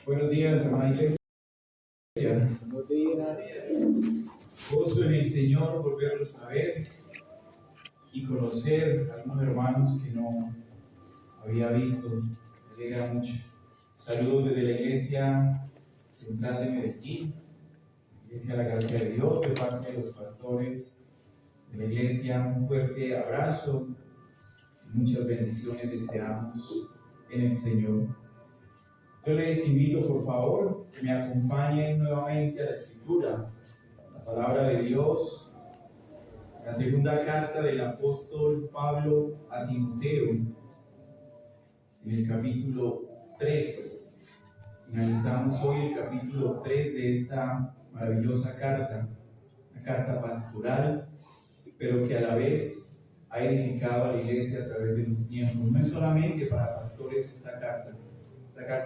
Buenos días, amada iglesia. Buenos días. Gozo en el Señor volverlos a ver y conocer a algunos hermanos que no había visto. Me alegra mucho. Saludos desde la iglesia central de Medellín, Iglesia La Gracia de Dios, de parte de los pastores de la iglesia. Un fuerte abrazo y muchas bendiciones deseamos en el Señor. Yo les invito, por favor, que me acompañen nuevamente a la Escritura, la palabra de Dios, la segunda carta del apóstol Pablo a Timoteo, en el capítulo 3. Finalizamos hoy el capítulo 3 de esta maravillosa carta, una carta pastoral, pero que a la vez ha edificado a la iglesia a través de los tiempos. No es solamente para pastores esta carta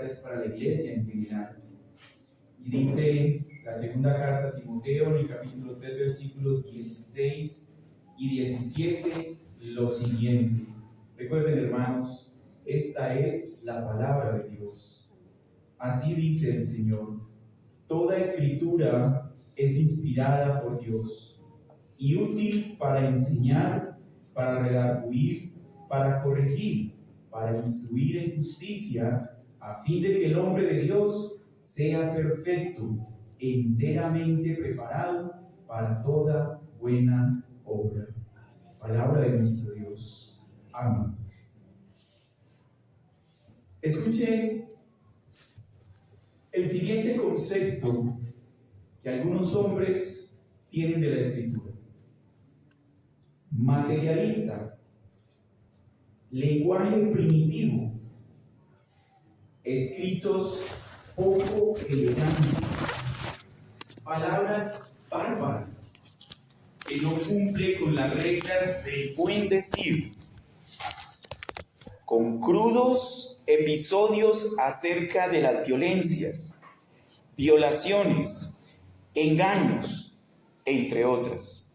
es para la iglesia en general. Y dice la segunda carta a Timoteo, en el capítulo 3, versículos 16 y 17, lo siguiente. Recuerden, hermanos, esta es la palabra de Dios. Así dice el Señor: toda escritura es inspirada por Dios y útil para enseñar, para redarguir, para corregir, para instruir en justicia, a fin de que el hombre de Dios sea perfecto, enteramente preparado para toda buena obra. Palabra de nuestro Dios. Amén. Escuchen el siguiente concepto que algunos hombres tienen de la Escritura: materialista, lenguaje primitivo, escritos poco elegantes, palabras bárbaras que no cumplen con las reglas del buen decir, con crudos episodios acerca de las violencias, violaciones, engaños, entre otras.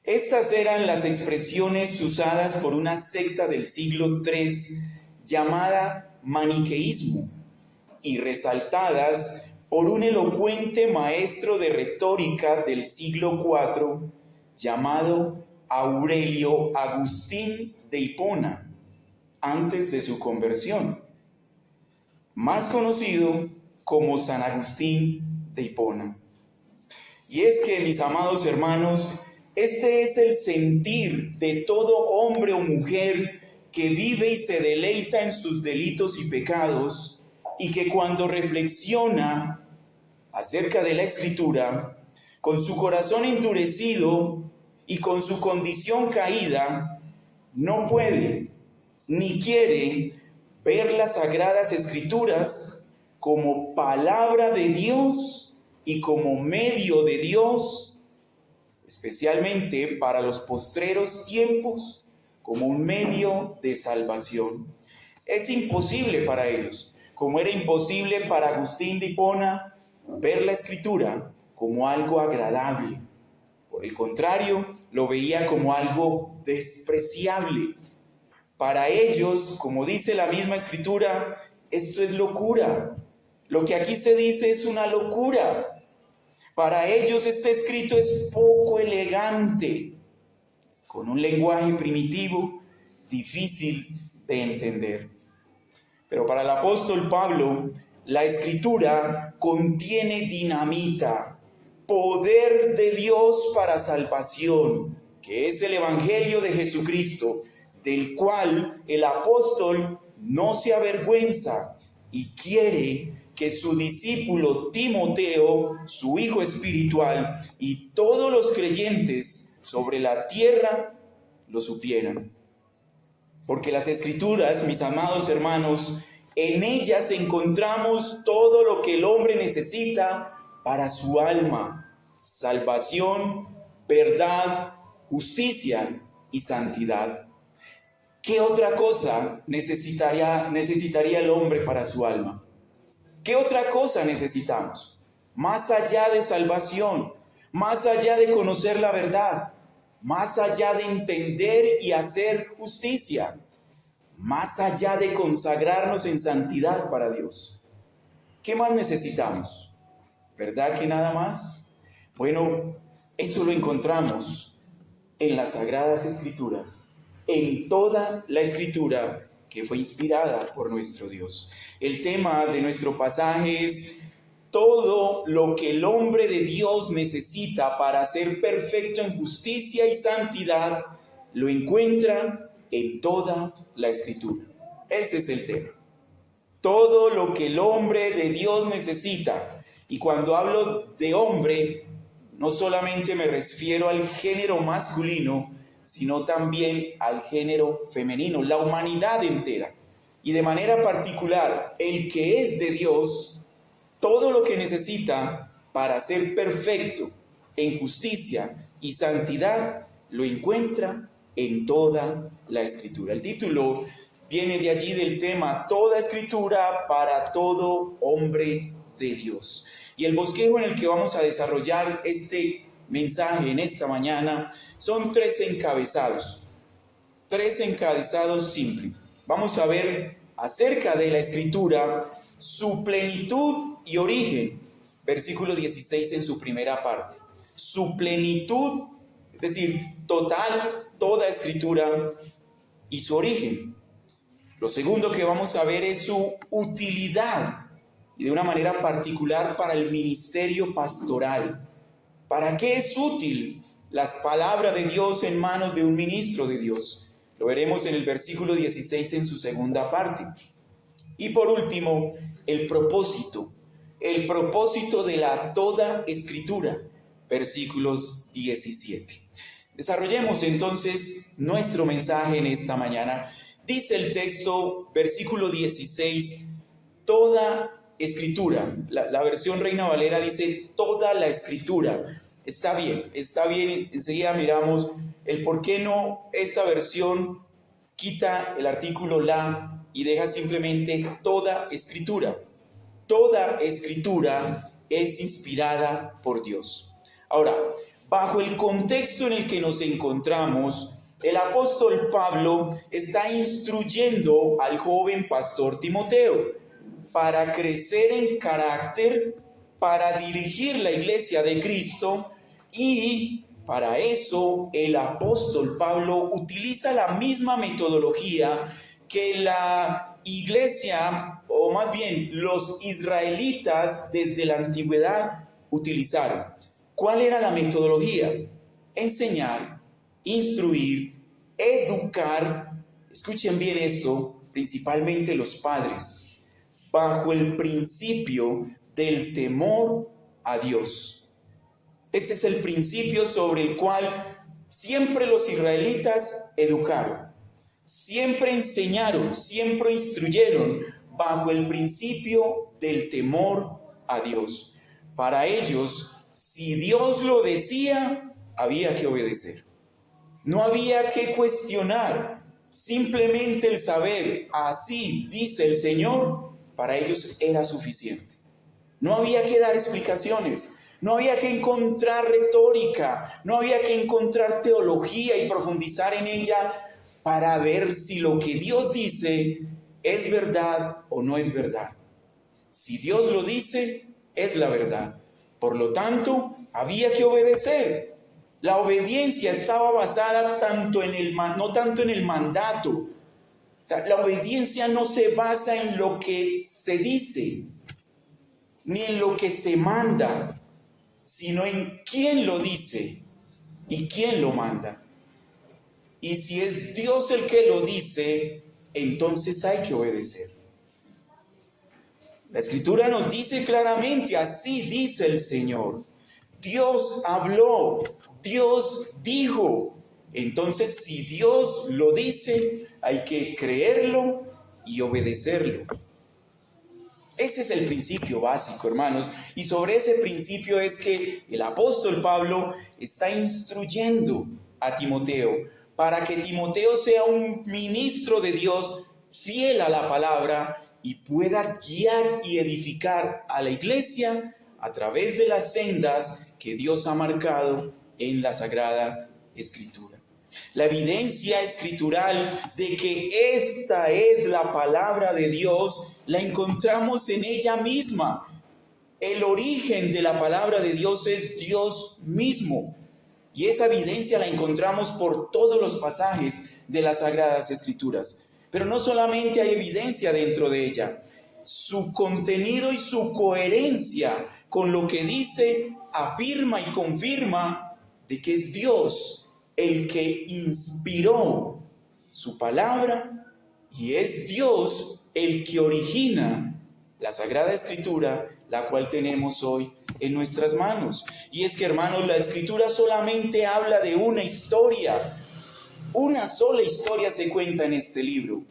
Estas eran las expresiones usadas por una secta del siglo III llamada maniqueísmo y resaltadas por un elocuente maestro de retórica del siglo IV llamado Aurelio Agustín de Hipona, antes de su conversión, más conocido como San Agustín de Hipona. Y es que, mis amados hermanos, este es el sentir de todo hombre o mujer que vive y se deleita en sus delitos y pecados, y que cuando reflexiona acerca de la Escritura, con su corazón endurecido y con su condición caída, no puede ni quiere ver las Sagradas Escrituras como palabra de Dios y como medio de Dios, especialmente para los postreros tiempos, como un medio de salvación. Es imposible para ellos, como era imposible para Agustín de Hipona, ver la Escritura como algo agradable. Por el contrario, lo veía como algo despreciable. Para ellos, como dice la misma Escritura, esto es locura. Lo que aquí se dice es una locura. Para ellos este escrito es poco elegante, con un lenguaje primitivo, difícil de entender. Pero para el apóstol Pablo, la Escritura contiene dinamita, poder de Dios para salvación, que es el Evangelio de Jesucristo, del cual el apóstol no se avergüenza y quiere que su discípulo Timoteo, su hijo espiritual, y todos los creyentes sobre la tierra lo supieran. Porque las Escrituras, mis amados hermanos, en ellas encontramos todo lo que el hombre necesita para su alma: salvación, verdad, justicia y santidad. ¿Qué otra cosa necesitaría el hombre para su alma? ¿Qué otra cosa necesitamos? Más allá de salvación, más allá de conocer la verdad, más allá de entender y hacer justicia. más allá de consagrarnos en santidad para Dios, ¿qué más necesitamos? ¿Verdad que nada más? Bueno, eso lo encontramos en las Sagradas Escrituras, en toda la Escritura que fue inspirada por nuestro Dios. El tema de nuestro pasaje es todo lo que el hombre de Dios necesita para ser perfecto en justicia y santidad, lo encuentra en toda la Escritura. Ese es el tema. Todo lo que el hombre de Dios necesita. Y cuando hablo de hombre, no solamente me refiero al género masculino, sino también al género femenino, la humanidad entera. Y de manera particular, el que es de Dios, todo lo que necesita para ser perfecto en justicia y santidad, lo encuentra en toda la Escritura. El título viene de allí del tema, toda Escritura para todo hombre de Dios. Y el bosquejo en el que vamos a desarrollar este mensaje en esta mañana son tres encabezados simples. Vamos a ver acerca de la Escritura, su plenitud y origen. Versículo 16 en su primera parte. Su plenitud, es decir, total, toda Escritura y su origen. Lo segundo que vamos a ver es su utilidad y de una manera particular para el ministerio pastoral. ¿Para qué es útil las palabras de Dios en manos de un ministro de Dios? Lo veremos en el versículo 16 en su segunda parte. Y por último, el propósito de la toda Escritura, versículos 17. Desarrollemos entonces nuestro mensaje en esta mañana. Dice el texto, versículo 16, toda Escritura. La versión Reina Valera dice toda la Escritura. Está bien. Enseguida miramos el por qué no esta versión quita el artículo la y deja simplemente toda Escritura. Toda Escritura es inspirada por Dios. Ahora, bajo el contexto en el que nos encontramos, el apóstol Pablo está instruyendo al joven pastor Timoteo para crecer en carácter, para dirigir la iglesia de Cristo, y para eso el apóstol Pablo utiliza la misma metodología que la iglesia, o más bien los israelitas desde la antigüedad utilizaron. ¿Cuál era la metodología? Enseñar, instruir, educar, escuchen bien esto, principalmente los padres, bajo el principio del temor a Dios. Ese es el principio sobre el cual siempre los israelitas educaron, siempre enseñaron, siempre instruyeron bajo el principio del temor a Dios. Para ellos, si Dios lo decía, había que obedecer. No había que cuestionar, simplemente el saber, así dice el Señor, para ellos era suficiente. No había que dar explicaciones, no había que encontrar retórica, no había que encontrar teología y profundizar en ella para ver si lo que Dios dice es verdad o no es verdad. Si Dios lo dice, es la verdad. Por lo tanto, había que obedecer. La obediencia estaba basada no tanto en el mandato. La obediencia no se basa en lo que se dice, ni en lo que se manda, sino en quién lo dice y quién lo manda. Y si es Dios el que lo dice, entonces hay que obedecer. La Escritura nos dice claramente, así dice el Señor. Dios habló, Dios dijo. Entonces, si Dios lo dice, hay que creerlo y obedecerlo. Ese es el principio básico, hermanos. Y sobre ese principio es que el apóstol Pablo está instruyendo a Timoteo para que Timoteo sea un ministro de Dios fiel a la palabra y pueda guiar y edificar a la iglesia a través de las sendas que Dios ha marcado en la Sagrada Escritura. La evidencia escritural de que esta es la palabra de Dios la encontramos en ella misma. El origen de la palabra de Dios es Dios mismo. Y esa evidencia la encontramos por todos los pasajes de las Sagradas Escrituras. Pero no solamente hay evidencia dentro de ella, su contenido y su coherencia con lo que dice afirma y confirma de que es Dios el que inspiró su palabra y es Dios el que origina la Sagrada Escritura, la cual tenemos hoy en nuestras manos. Y es que, hermanos, la Escritura solamente habla de una historia. Una sola historia se cuenta en este libro.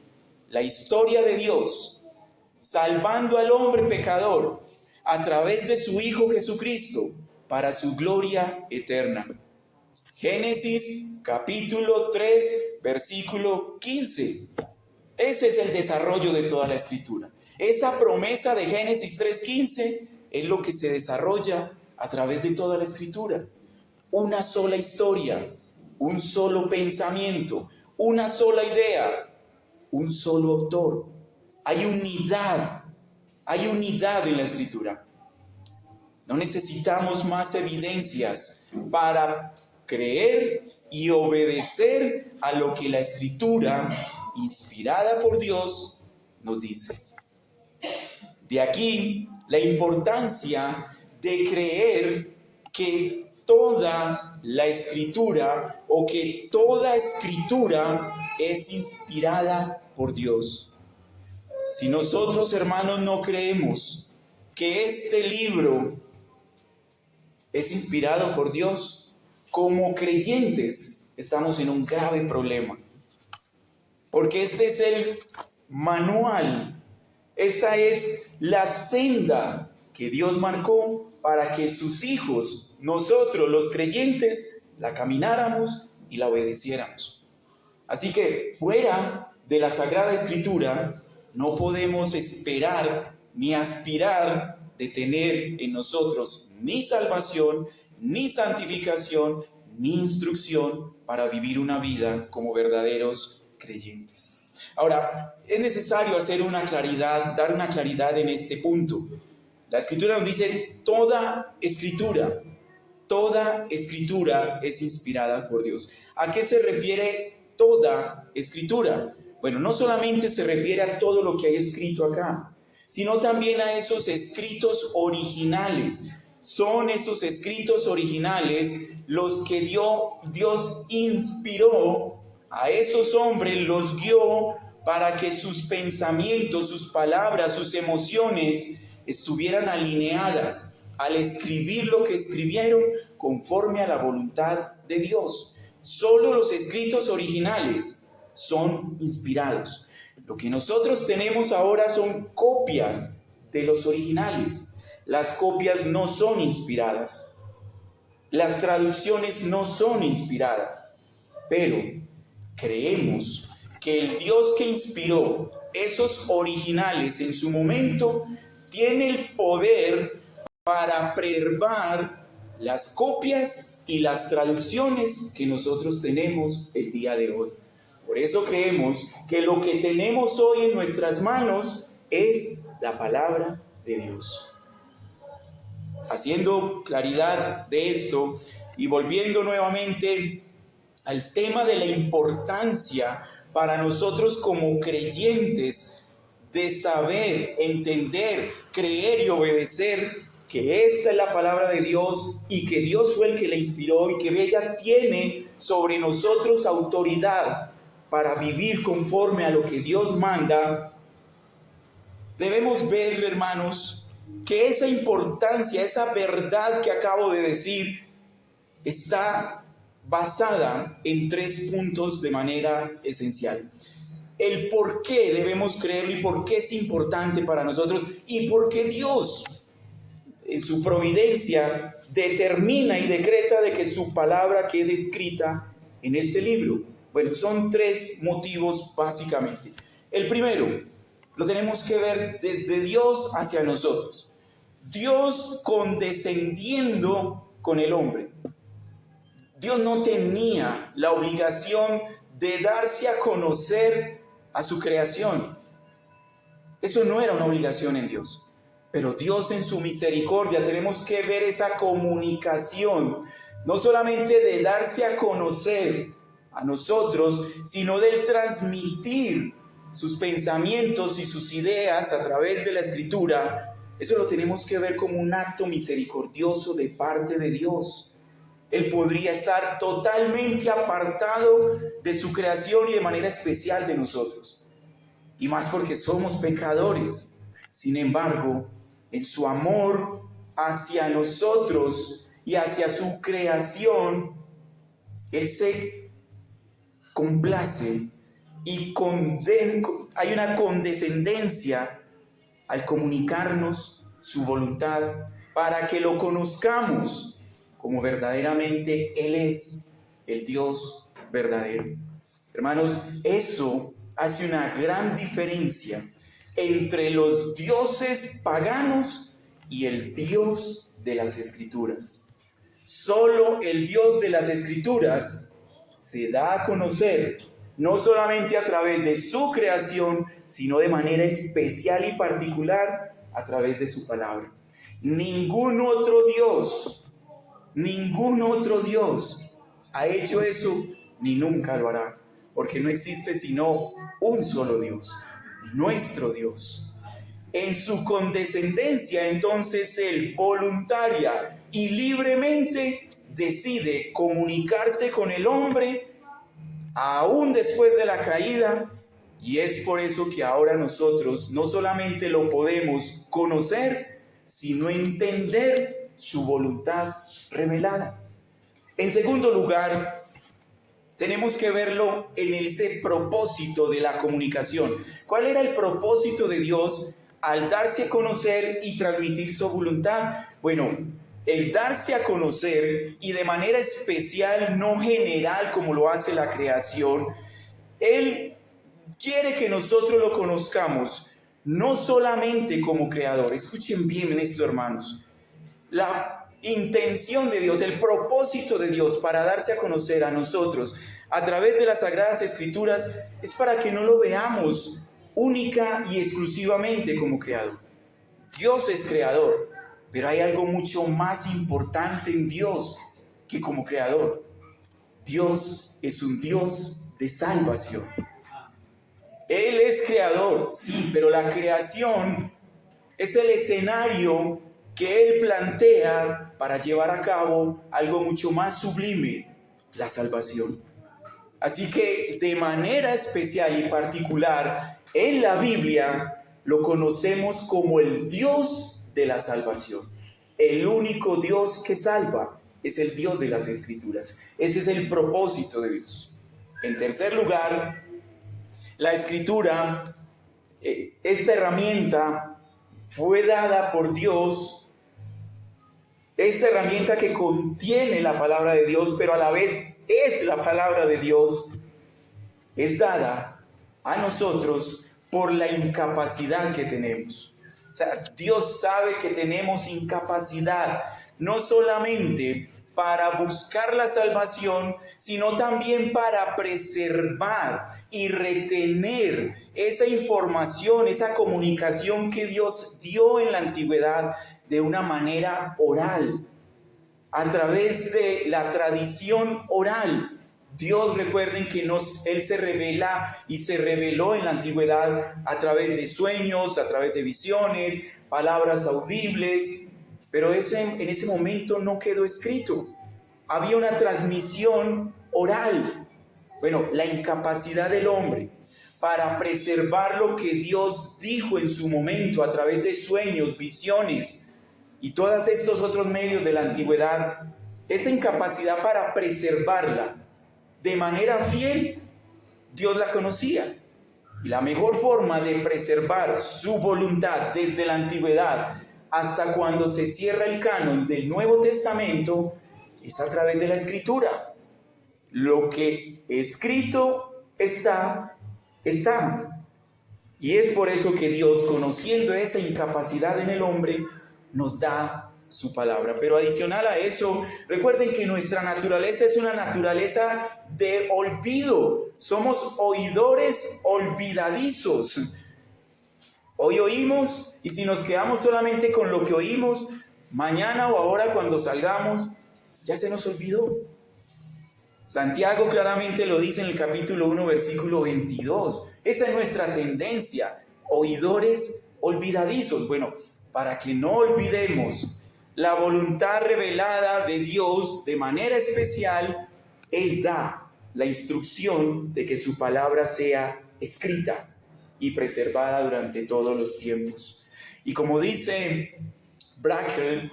La historia de Dios, salvando al hombre pecador a través de su Hijo Jesucristo para su gloria eterna. Génesis capítulo 3, versículo 15. Ese es el desarrollo de toda la Escritura. Esa promesa de Génesis 3:15 es lo que se desarrolla a través de toda la Escritura. Una sola historia, un solo pensamiento, una sola idea, un solo autor. Hay unidad en la Escritura. No necesitamos más evidencias para creer y obedecer a lo que la Escritura, inspirada por Dios, nos dice. De aquí la importancia de creer que toda la Escritura o que toda Escritura es inspirada por Dios. Si nosotros, hermanos, no creemos que este libro es inspirado por Dios, como creyentes estamos en un grave problema. Porque este es el manual, esta es la senda que Dios marcó para que sus hijos, nosotros los creyentes, la camináramos y la obedeciéramos. Así que fuera de la Sagrada Escritura no podemos esperar ni aspirar de tener en nosotros ni salvación, ni santificación, ni instrucción para vivir una vida como verdaderos creyentes. Ahora, es necesario dar una claridad en este punto. La Escritura nos dice toda Escritura es inspirada por Dios. ¿A qué se refiere toda Escritura? Bueno, no solamente se refiere a todo lo que hay escrito acá, sino también a esos escritos originales. Son esos escritos originales los que Dios inspiró a esos hombres, los guió para que sus pensamientos, sus palabras, sus emociones estuvieran alineadas al escribir lo que escribieron conforme a la voluntad de Dios. Solo los escritos originales son inspirados. Lo que nosotros tenemos ahora son copias de los originales. Las copias no son inspiradas. Las traducciones no son inspiradas. Pero creemos que el Dios que inspiró esos originales en su momento tiene el poder para preservar las copias y las traducciones que nosotros tenemos el día de hoy. Por eso creemos que lo que tenemos hoy en nuestras manos es la palabra de Dios. Haciendo claridad de esto y volviendo nuevamente al tema de la importancia para nosotros como creyentes de saber, entender, creer y obedecer que esta es la palabra de Dios y que Dios fue el que la inspiró y que ella tiene sobre nosotros autoridad para vivir conforme a lo que Dios manda. Debemos ver, hermanos, que esa importancia, esa verdad que acabo de decir, está basada en 3 puntos de manera esencial. El por qué debemos creerlo y por qué es importante para nosotros y por qué Dios, en su providencia, determina y decreta de que su palabra quede escrita en este libro. Bueno, son 3 motivos básicamente. El primero, lo tenemos que ver desde Dios hacia nosotros. Dios condescendiendo con el hombre. Dios no tenía la obligación de darse a conocer a su creación. Eso no era una obligación en Dios. Pero Dios en su misericordia tenemos que ver esa comunicación, no solamente de darse a conocer a nosotros, sino del transmitir sus pensamientos y sus ideas a través de la Escritura. Eso lo tenemos que ver como un acto misericordioso de parte de Dios. Él podría estar totalmente apartado de su creación y de manera especial de nosotros. Y más porque somos pecadores. Sin embargo, en su amor hacia nosotros y hacia su creación, Él se complace y hay una condescendencia al comunicarnos su voluntad para que lo conozcamos como verdaderamente Él es, el Dios verdadero. Hermanos, eso hace una gran diferencia entre los dioses paganos y el Dios de las Escrituras. Solo el Dios de las Escrituras se da a conocer, no solamente a través de su creación, sino de manera especial y particular a través de su palabra. Ningún otro Dios ha hecho eso, ni nunca lo hará, porque no existe sino un solo Dios, nuestro Dios. En su condescendencia, entonces, Él voluntaria y libremente decide comunicarse con el hombre aún después de la caída, y es por eso que ahora nosotros no solamente lo podemos conocer, sino entender su voluntad revelada. En segundo lugar, tenemos que verlo en ese propósito de la comunicación. ¿Cuál era el propósito de Dios al darse a conocer y transmitir su voluntad? Bueno, el darse a conocer, y de manera especial, no general como lo hace la creación, Él quiere que nosotros lo conozcamos no solamente como creador. Escuchen bien esto, hermanos. La intención de Dios, el propósito de Dios para darse a conocer a nosotros a través de las Sagradas Escrituras es para que no lo veamos única y exclusivamente como creador. Dios es creador, pero hay algo mucho más importante en Dios que como creador. Dios es un Dios de salvación. Él es creador, sí, pero la creación es el escenario que Él plantea para llevar a cabo algo mucho más sublime, la salvación. Así que de manera especial y particular, en la Biblia lo conocemos como el Dios de la salvación. El único Dios que salva es el Dios de las Escrituras. Ese es el propósito de Dios. En tercer lugar, la Escritura, esta herramienta fue dada por Dios, esta herramienta que contiene la palabra de Dios, pero a la vez es la palabra de Dios, es dada a nosotros por la incapacidad que tenemos. O sea, Dios sabe que tenemos incapacidad, no solamente para buscar la salvación, sino también para preservar y retener esa información, esa comunicación que Dios dio en la antigüedad de una manera oral, a través de la tradición oral. Dios, recuerden que Él se revela y se reveló en la antigüedad a través de sueños, a través de visiones, palabras audibles, pero en ese momento no quedó escrito. Había una transmisión oral. Bueno, la incapacidad del hombre para preservar lo que Dios dijo en su momento a través de sueños, visiones y todos estos otros medios de la antigüedad, esa incapacidad para preservarla de manera fiel, Dios la conocía. Y la mejor forma de preservar su voluntad desde la antigüedad hasta cuando se cierra el canon del Nuevo Testamento es a través de la Escritura. Lo que escrito está. Y es por eso que Dios, conociendo esa incapacidad en el hombre, nos da su palabra. Pero adicional a eso, recuerden que nuestra naturaleza es una naturaleza de olvido. Somos oidores olvidadizos. Hoy oímos, y si nos quedamos solamente con lo que oímos, mañana o ahora cuando salgamos, ya se nos olvidó. Santiago claramente lo dice en el capítulo 1, versículo 22. Esa es nuestra tendencia, oidores olvidadizos. Bueno, para que no olvidemos la voluntad revelada de Dios de manera especial, Él da la instrucción de que su palabra sea escrita y preservada durante todos los tiempos. Y como dice Brakel,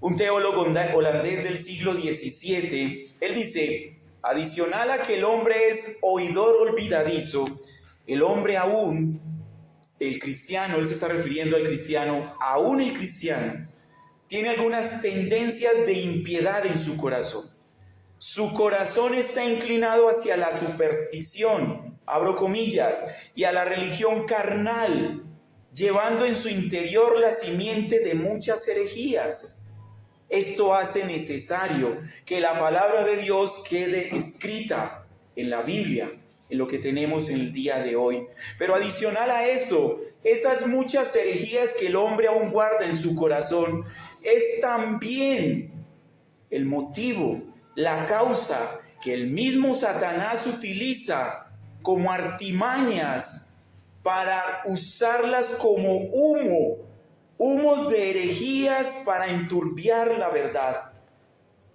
un teólogo holandés del siglo XVII, él dice: adicional a que el hombre es oidor olvidadizo, el hombre aún, el cristiano, él se está refiriendo al cristiano, aún el cristiano, tiene algunas tendencias de impiedad en su corazón. Su corazón está inclinado hacia la superstición, abro comillas, y a la religión carnal, llevando en su interior la simiente de muchas herejías. Esto hace necesario que la palabra de Dios quede escrita en la Biblia, en lo que tenemos en el día de hoy. Pero adicional a eso, esas muchas herejías que el hombre aún guarda en su corazón, es también el motivo, la causa que el mismo Satanás utiliza como artimañas para usarlas como humos de herejías para enturbiar la verdad,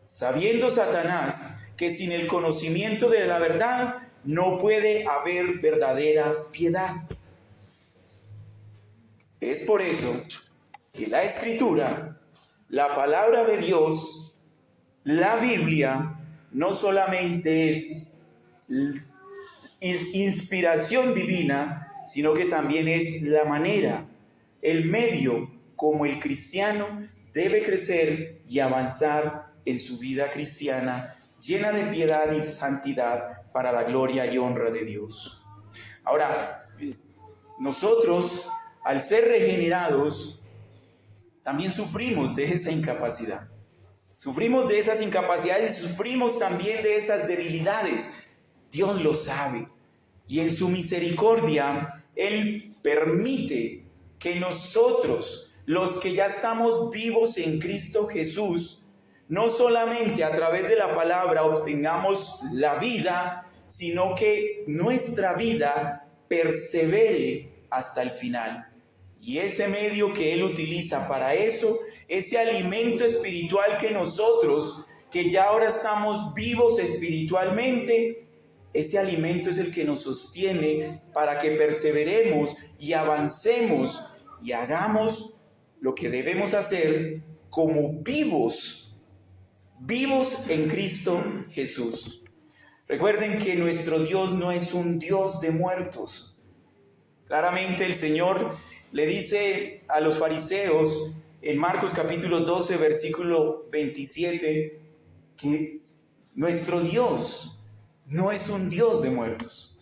sabiendo Satanás que sin el conocimiento de la verdad no puede haber verdadera piedad. Es por eso que la Escritura, la palabra de Dios, la Biblia, no solamente es inspiración divina, sino que también es la manera, el medio como el cristiano debe crecer y avanzar en su vida cristiana, llena de piedad y de santidad para la gloria y honra de Dios. Ahora, nosotros, al ser regenerados, también sufrimos de esa incapacidad. Sufrimos de esas incapacidades y sufrimos también de esas debilidades. Dios lo sabe. Y en su misericordia, Él permite que nosotros, los que ya estamos vivos en Cristo Jesús, no solamente a través de la palabra obtengamos la vida, sino que nuestra vida persevere hasta el final. Y ese medio que Él utiliza para eso, ese alimento espiritual que nosotros, que ya ahora estamos vivos espiritualmente, ese alimento es el que nos sostiene para que perseveremos y avancemos y hagamos lo que debemos hacer como vivos en Cristo Jesús. Recuerden que nuestro Dios no es un Dios de muertos. Claramente el Señor le dice a los fariseos en Marcos capítulo 12, versículo 27, que nuestro Dios no es un Dios de muertos.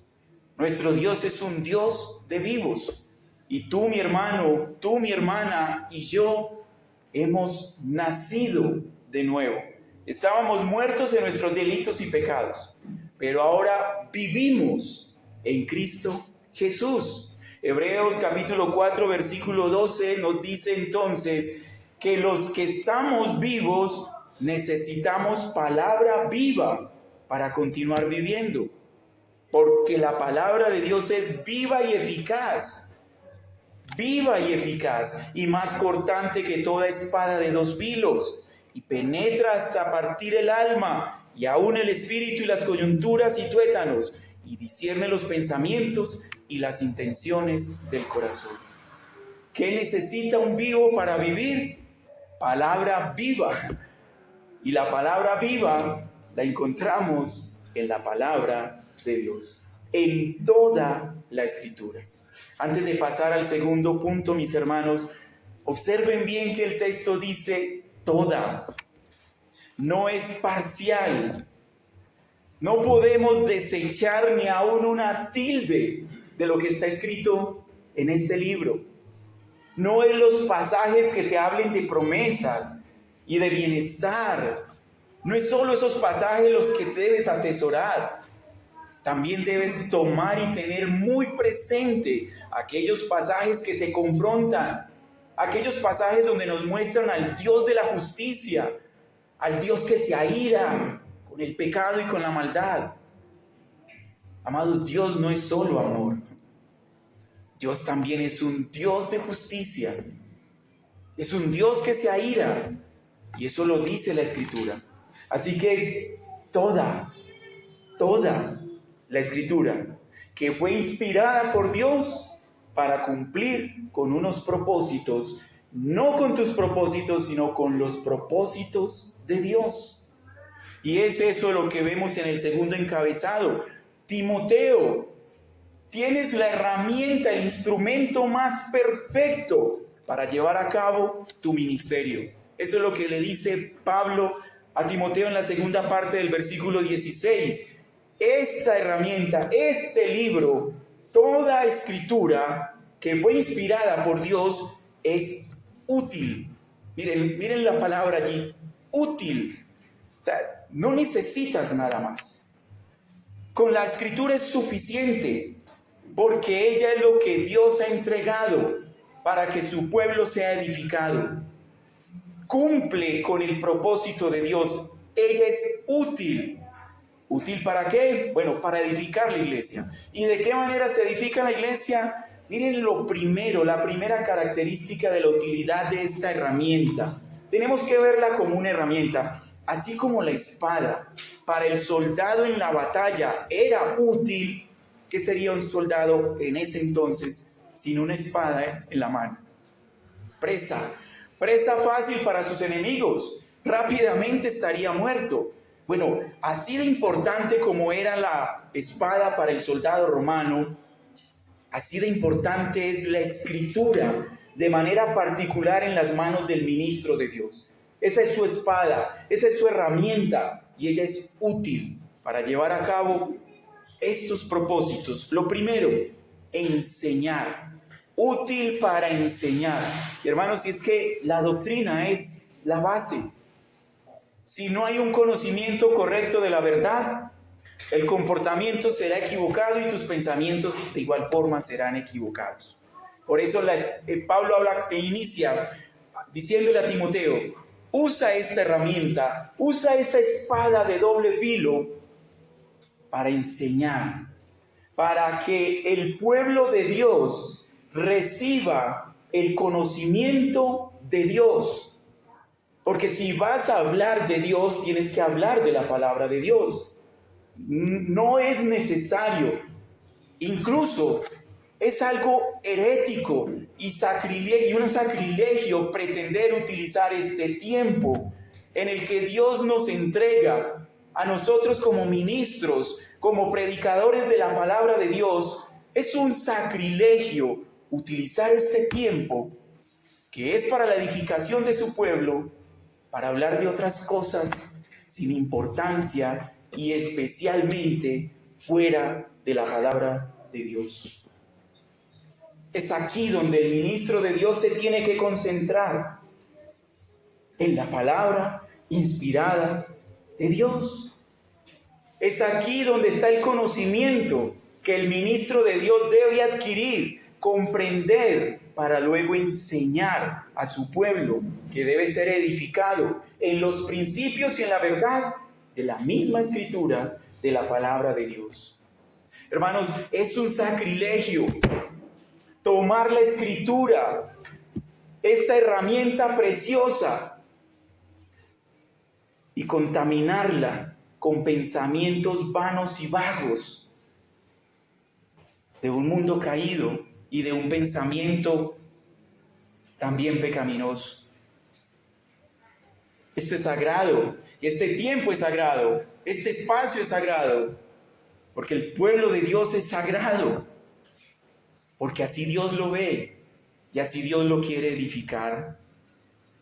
Nuestro Dios es un Dios de vivos. Y tú, mi hermano, tú, mi hermana, y yo hemos nacido de nuevo. Estábamos muertos en nuestros delitos y pecados, pero ahora vivimos en Cristo Jesús. Hebreos capítulo 4, versículo 12 nos dice entonces que los que estamos vivos necesitamos palabra viva para continuar viviendo, porque la palabra de Dios es viva y eficaz, y más cortante que toda espada de dos filos, y penetra hasta partir el alma, y aún el espíritu y las coyunturas y tuétanos, y discierne los pensamientos y las intenciones del corazón. ¿Qué necesita un vivo para vivir? Palabra viva. Y la palabra viva la encontramos en la palabra de Dios, en toda la Escritura. Antes de pasar al segundo punto, mis hermanos, observen bien que el texto dice toda, no es parcial. No podemos desechar ni aún una tilde de lo que está escrito en este libro. No es los pasajes que te hablen de promesas, y de bienestar. No es solo esos pasajes los que debes atesorar. También debes tomar y tener muy presente aquellos pasajes que te confrontan, aquellos pasajes donde nos muestran al Dios de la justicia, al Dios que se aira con el pecado y con la maldad. Amados, Dios no es solo amor. Dios también es un Dios de justicia. Es un Dios que se aira. Y eso lo dice la Escritura. Así que es toda la Escritura que fue inspirada por Dios para cumplir con unos propósitos, no con tus propósitos, sino con los propósitos de Dios. Y es eso lo que vemos en el segundo encabezado. Timoteo, tienes la herramienta, el instrumento más perfecto para llevar a cabo tu ministerio. Eso es lo que le dice Pablo a Timoteo en la segunda parte del versículo 16. Esta herramienta, este libro, toda escritura que fue inspirada por Dios es útil. Miren la palabra allí, útil. O sea, no necesitas nada más. Con la escritura es suficiente, porque ella es lo que Dios ha entregado para que su pueblo sea edificado. Cumple con el propósito de Dios. Ella es útil. ¿Útil para qué? Bueno, para edificar la iglesia. ¿Y de qué manera se edifica la iglesia? Miren la primera característica de la utilidad de esta herramienta. Tenemos que verla como una herramienta. Así como la espada para el soldado en la batalla era útil, ¿qué sería un soldado en ese entonces sin una espada en la mano? Presa fácil para sus enemigos, rápidamente estaría muerto. Bueno, así de importante como era la espada para el soldado romano, así de importante es la escritura, de manera particular en las manos del ministro de Dios. Esa es su espada, esa es su herramienta, y ella es útil para llevar a cabo estos propósitos. Lo primero, enseñar. Útil para enseñar. Y hermanos, si es que la doctrina es la base. Si no hay un conocimiento correcto de la verdad, el comportamiento será equivocado y tus pensamientos de igual forma serán equivocados. Por eso Pablo inicia diciéndole a Timoteo, usa esta herramienta, usa esa espada de doble filo para enseñar, para que el pueblo de Dios reciba el conocimiento de Dios. Porque si vas a hablar de Dios, tienes que hablar de la palabra de Dios. No es necesario, incluso es algo herético y un sacrilegio pretender utilizar este tiempo en el que Dios nos entrega a nosotros como ministros, como predicadores de la palabra de Dios. Es un sacrilegio utilizar este tiempo que es para la edificación de su pueblo, para hablar de otras cosas sin importancia y especialmente fuera de la palabra de Dios. Es aquí donde el ministro de Dios se tiene que concentrar, en la palabra inspirada de Dios. Es aquí donde está el conocimiento que el ministro de Dios debe adquirir, comprender, para luego enseñar a su pueblo, que debe ser edificado en los principios y en la verdad de la misma escritura de la palabra de Dios. Hermanos, es un sacrilegio tomar la escritura, esta herramienta preciosa, y contaminarla con pensamientos vanos y vagos de un mundo caído y de un pensamiento también pecaminoso. Esto es sagrado, y este tiempo es sagrado, este espacio es sagrado, porque el pueblo de Dios es sagrado, porque así Dios lo ve y así Dios lo quiere edificar.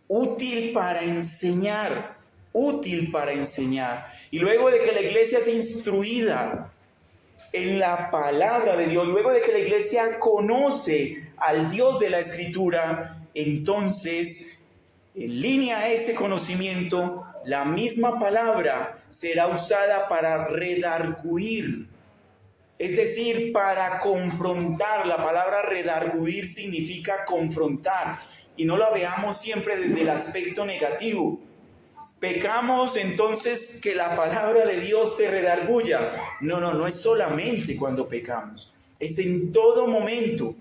Útil para enseñar, útil para enseñar. Y luego de que la iglesia sea instruida en la palabra de Dios, luego de que la iglesia conoce al Dios de la Escritura, entonces En línea a ese conocimiento, la misma palabra será usada para redarguir, es decir, para confrontar. La palabra redarguir significa confrontar, y no la veamos siempre desde el aspecto negativo. Pecamos, entonces que la palabra de Dios te redarguya. No es solamente cuando pecamos, es en todo momento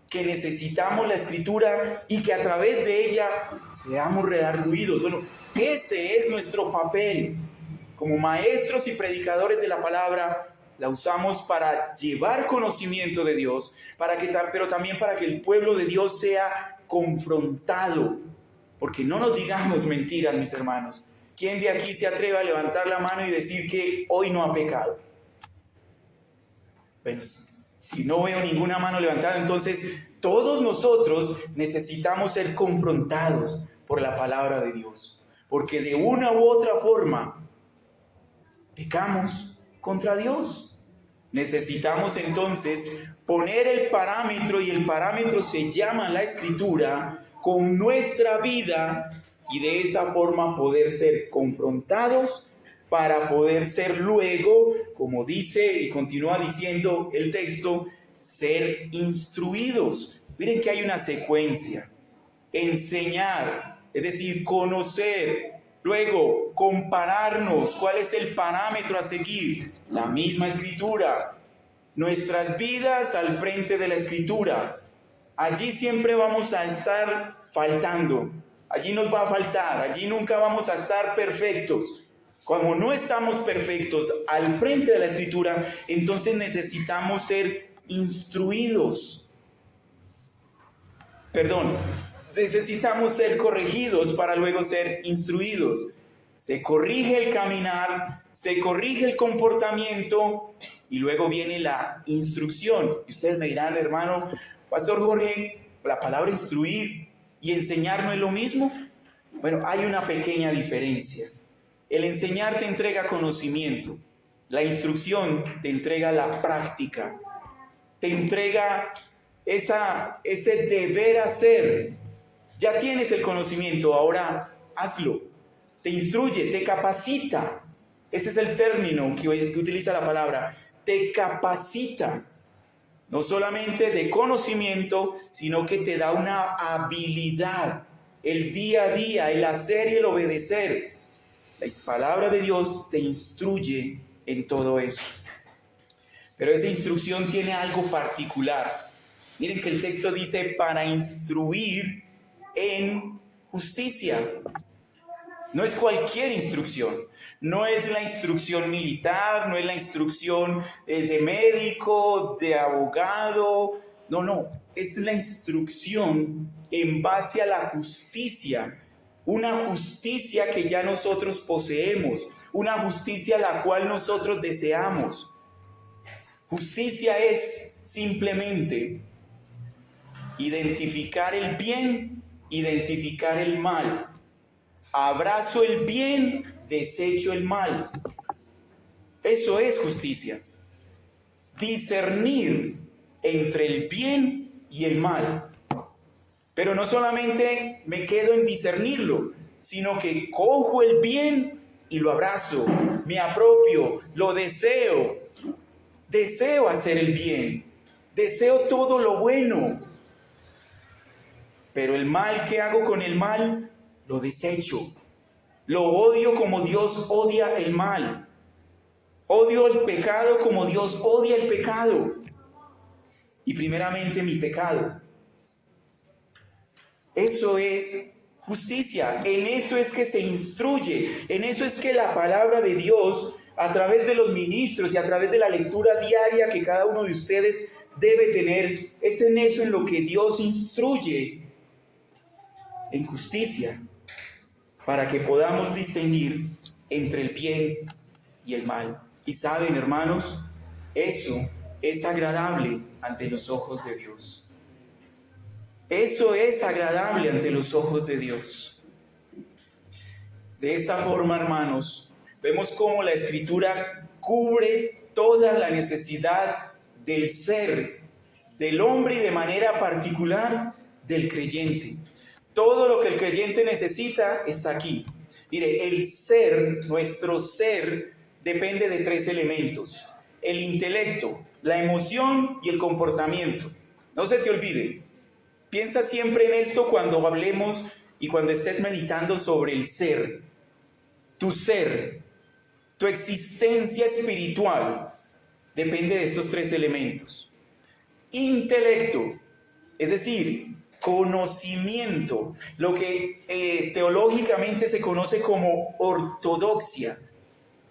que necesitamos la Escritura y que a través de ella seamos redarguidos. Bueno, ese es nuestro papel como maestros y predicadores de la palabra. La usamos para llevar conocimiento de Dios, pero también para que el pueblo de Dios sea confrontado. Porque no nos digamos mentiras, mis hermanos. ¿Quién de aquí se atreve a levantar la mano y decir que hoy no ha pecado? Bueno, si no veo ninguna mano levantada, entonces todos nosotros necesitamos ser confrontados por la palabra de Dios. Porque de una u otra forma pecamos contra Dios. Necesitamos entonces poner el parámetro, y el parámetro se llama la Escritura, con nuestra vida, y de esa forma poder ser confrontados para poder ser luego, como dice y continúa diciendo el texto, ser instruidos. Miren que hay una secuencia: enseñar, es decir, conocer, luego compararnos. ¿Cuál es el parámetro a seguir? La misma Escritura, nuestras vidas al frente de la Escritura. Allí siempre vamos a estar faltando, allí nos va a faltar, allí nunca vamos a estar perfectos. Como no estamos perfectos al frente de la Escritura, entonces necesitamos ser instruidos. Necesitamos ser corregidos para luego ser instruidos. Se corrige el caminar, se corrige el comportamiento y luego viene la instrucción. Y ustedes me dirán, hermano, Pastor Jorge, la palabra instruir y enseñar no es lo mismo. Bueno, hay una pequeña diferencia. El enseñar te entrega conocimiento, la instrucción te entrega la práctica, te entrega ese deber hacer. Ya tienes el conocimiento, ahora hazlo. Te instruye, te capacita. Ese es el término que utiliza la palabra, te capacita. No solamente de conocimiento, sino que te da una habilidad, el día a día, el hacer y el obedecer. La palabra de Dios te instruye en todo eso. Pero esa instrucción tiene algo particular. Miren que el texto dice para instruir en justicia. No es cualquier instrucción, no es la instrucción militar, no es la instrucción de médico, de abogado, no, es la instrucción en base a la justicia, una justicia que ya nosotros poseemos, una justicia la cual nosotros deseamos. Justicia es simplemente identificar el bien, identificar el mal. Abrazo el bien, desecho el mal. Eso es justicia. Discernir entre el bien y el mal. Pero no solamente me quedo en discernirlo, sino que cojo el bien y lo abrazo, me apropio, lo deseo. Deseo hacer el bien, deseo todo lo bueno. Pero el mal, ¿qué hago con el mal? Lo desecho, lo odio como Dios odia el mal, odio el pecado como Dios odia el pecado, y primeramente mi pecado. Eso es justicia, en eso es que se instruye, en eso es que la palabra de Dios, a través de los ministros y a través de la lectura diaria que cada uno de ustedes debe tener, es en eso en lo que Dios instruye en justicia, para que podamos distinguir entre el bien y el mal. Y saben, hermanos, eso es agradable ante los ojos de Dios. Eso es agradable ante los ojos de Dios. De esta forma, hermanos, vemos cómo la Escritura cubre toda la necesidad del ser, del hombre y de manera particular del creyente. Todo lo que el creyente necesita está aquí. Mire, el ser, nuestro ser, depende de 3 elementos: el intelecto, la emoción y el comportamiento. No se te olvide, piensa siempre en esto cuando hablemos y cuando estés meditando sobre el ser. Tu ser, tu existencia espiritual, depende de estos 3 elementos. Intelecto, es decir, conocimiento, lo que teológicamente se conoce como ortodoxia.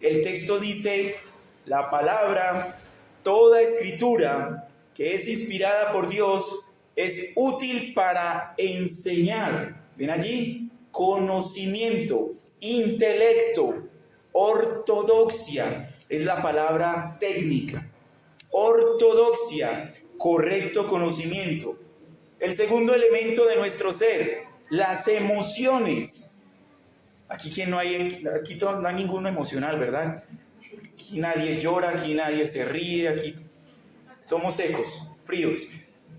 El texto dice: la palabra, toda escritura que es inspirada por Dios es útil para enseñar. ¿Ven allí? Conocimiento, intelecto, ortodoxia, es la palabra técnica. Ortodoxia, correcto conocimiento. El segundo elemento de nuestro ser, las emociones. Aquí no hay ninguno emocional, ¿verdad? Aquí nadie llora, aquí nadie se ríe, aquí somos secos, fríos.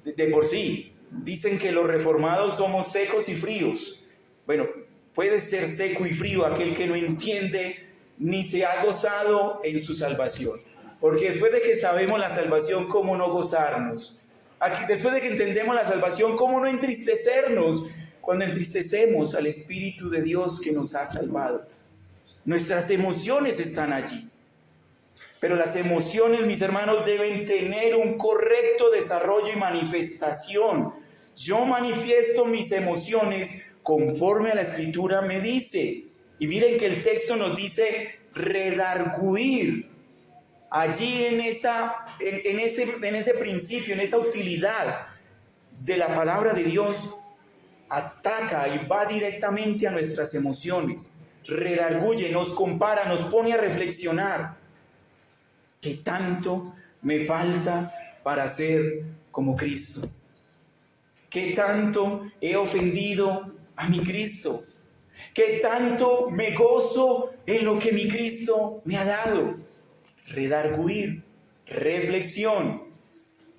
De por sí, dicen que los reformados somos secos y fríos. Bueno, puede ser seco y frío aquel que no entiende ni se ha gozado en su salvación. Porque después de que sabemos la salvación, ¿cómo no gozarnos? Después de que entendemos la salvación, ¿cómo no entristecernos cuando entristecemos al Espíritu de Dios que nos ha salvado? Nuestras emociones están allí. Pero las emociones, mis hermanos, deben tener un correcto desarrollo y manifestación. Yo manifiesto mis emociones conforme a la Escritura me dice. Y miren que el texto nos dice redarguir. Allí en ese principio, en esa utilidad de la palabra de Dios, ataca y va directamente a nuestras emociones. Redarguye, nos compara, nos pone a reflexionar. ¿Qué tanto me falta para ser como Cristo? ¿Qué tanto he ofendido a mi Cristo? ¿Qué tanto me gozo en lo que mi Cristo me ha dado? Redarguir, reflexión.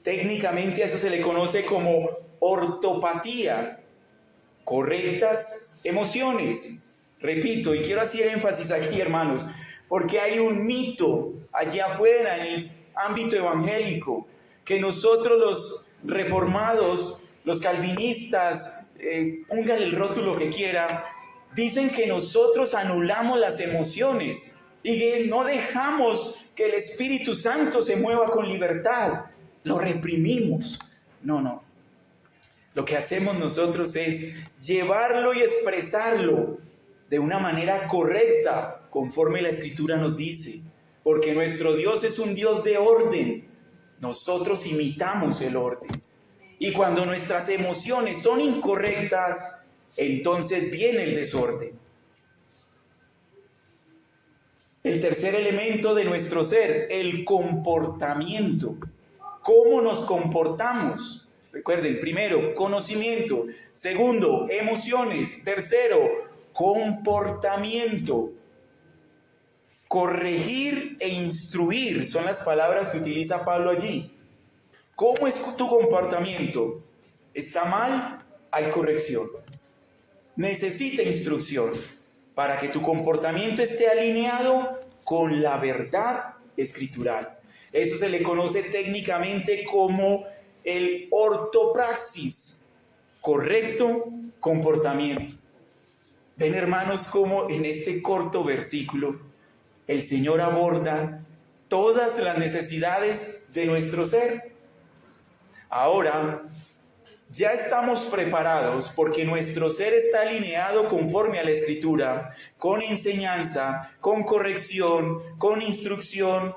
Técnicamente a eso se le conoce como ortopatía. Correctas emociones. Repito, y quiero hacer énfasis aquí, hermanos, porque hay un mito allá afuera en el ámbito evangélico, que nosotros los reformados, los calvinistas, póngale el rótulo que quiera, dicen que nosotros anulamos las emociones y que no dejamos que el Espíritu Santo se mueva con libertad, lo reprimimos. No. Lo que hacemos nosotros es llevarlo y expresarlo de una manera correcta, conforme la Escritura nos dice, porque nuestro Dios es un Dios de orden. Nosotros imitamos el orden. Y cuando nuestras emociones son incorrectas, entonces viene el desorden. El tercer elemento de nuestro ser, el comportamiento. ¿Cómo nos comportamos? Recuerden, primero, conocimiento. Segundo, emociones. Tercero, comportamiento. Corregir e instruir son las palabras que utiliza Pablo allí. ¿Cómo es tu comportamiento? ¿Está mal? Hay corrección. Necesita instrucción para que tu comportamiento esté alineado con la verdad escritural. Eso se le conoce técnicamente como el ortopraxis, correcto comportamiento. Ven, hermanos, cómo en este corto versículo el Señor aborda todas las necesidades de nuestro ser. Ahora, ya estamos preparados porque nuestro ser está alineado conforme a la Escritura, con enseñanza, con corrección, con instrucción.